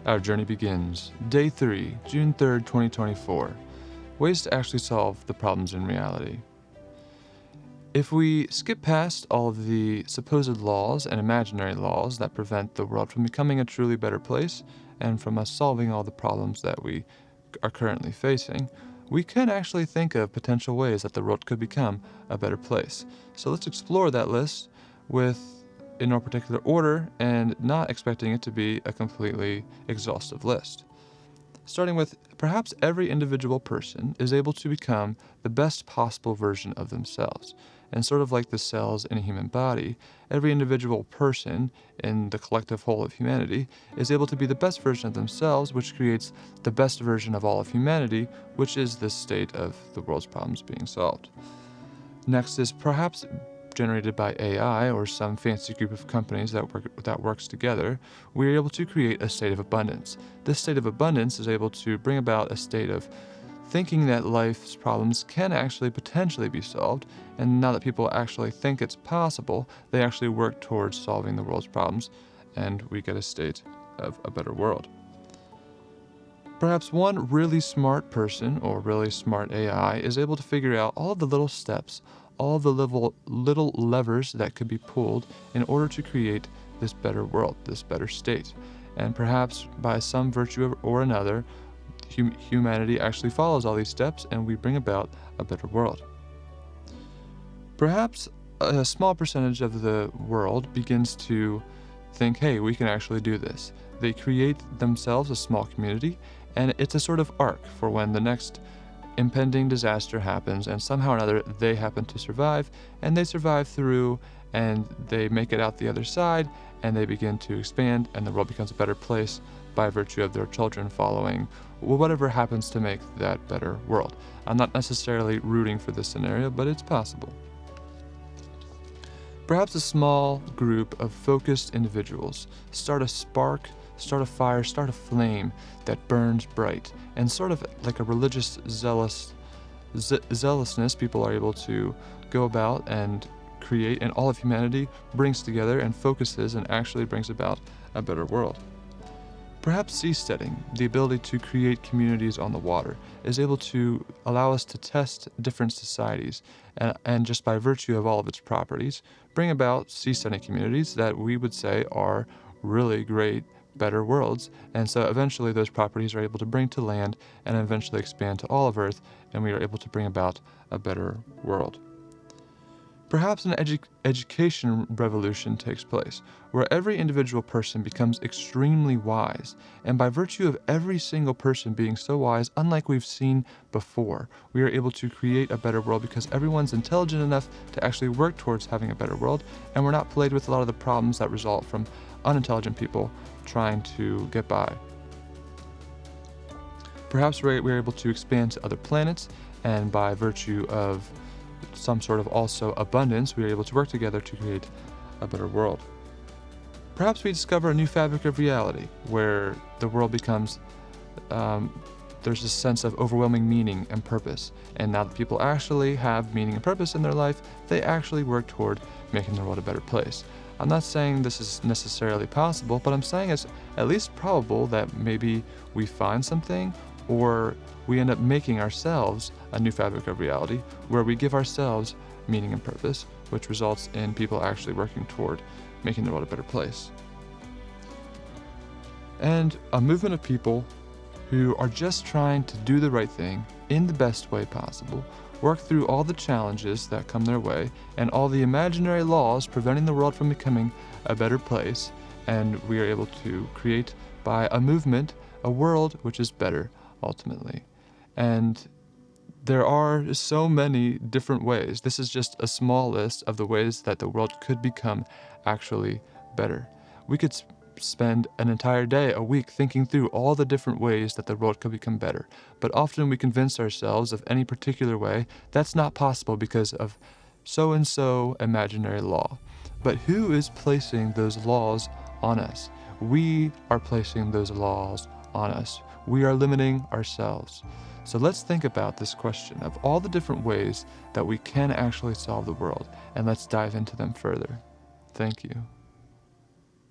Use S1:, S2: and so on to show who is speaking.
S1: Our journey begins. Day 3, June 3rd, 2024. Ways to actually solve the problems in reality. If we skip past all of the supposed laws and imaginary laws that prevent the world from becoming a truly better place and from us solving all the problems that we are currently facing, we can actually think of potential ways that the world could become a better place. So let's explore that list in no particular order and not expecting it to be a completely exhaustive list. Starting with perhaps every individual person is able to become the best possible version of themselves. And sort of like the cells in a human body, every individual person in the collective whole of humanity is able to be the best version of themselves, which creates the best version of all of humanity, which is the state of the world's problems being solved. Next is perhaps generated by AI or some fancy group of companies that works together, we are able to create a state of abundance. This state of abundance is able to bring about a state of thinking that life's problems can actually potentially be solved, and now that people actually think it's possible, they actually work towards solving the world's problems, and we get a state of a better world. Perhaps one really smart person or really smart AI is able to figure out all of the little steps, all of the little levers that could be pulled in order to create this better world, this better state. And perhaps by some virtue or another, humanity actually follows all these steps and we bring about a better world. Perhaps a small percentage of the world begins to think, hey, we can actually do this. They create themselves a small community, and it's a sort of arc for when the next impending disaster happens and somehow or another they happen to survive, and they survive through and they make it out the other side and they begin to expand and the world becomes a better place by virtue of their children following whatever happens to make that better world. I'm not necessarily rooting for this scenario, but it's possible. Perhaps a small group of focused individuals start a spark, start a fire, start a flame that burns bright, and sort of like a religious zealousness, people are able to go about and create, and all of humanity brings together and focuses and actually brings about a better world. Perhaps seasteading, the ability to create communities on the water, is able to allow us to test different societies and just by virtue of all of its properties, bring about seasteading communities that we would say are really great, better worlds. And so eventually those properties are able to bring to land and eventually expand to all of Earth, and we are able to bring about a better world. Perhaps an education revolution takes place, where every individual person becomes extremely wise, and by virtue of every single person being so wise, unlike we've seen before, we are able to create a better world because everyone's intelligent enough to actually work towards having a better world, and we're not plagued with a lot of the problems that result from unintelligent people trying to get by. Perhaps we're able to expand to other planets, and by virtue of some sort of also abundance, we are able to work together to create a better world. Perhaps we discover a new fabric of reality where the world becomes, there's a sense of overwhelming meaning and purpose. And now that people actually have meaning and purpose in their life, they actually work toward making the world a better place. I'm not saying this is necessarily possible, but I'm saying it's at least probable that maybe we find something or we end up making ourselves a new fabric of reality where we give ourselves meaning and purpose, which results in people actually working toward making the world a better place. And a movement of people who are just trying to do the right thing in the best way possible, work through all the challenges that come their way and all the imaginary laws preventing the world from becoming a better place, and we are able to create by a movement a world which is better ultimately. And there are so many different ways. This is just a small list of the ways that the world could become actually better. We could spend an entire day, a week, thinking through all the different ways that the world could become better. But often we convince ourselves of any particular way that's not possible because of so-and-so imaginary law. But who is placing those laws on us? We are placing those laws on us. We are limiting ourselves. So let's think about this question of all the different ways that we can actually solve the world, and let's dive into them further. Thank you.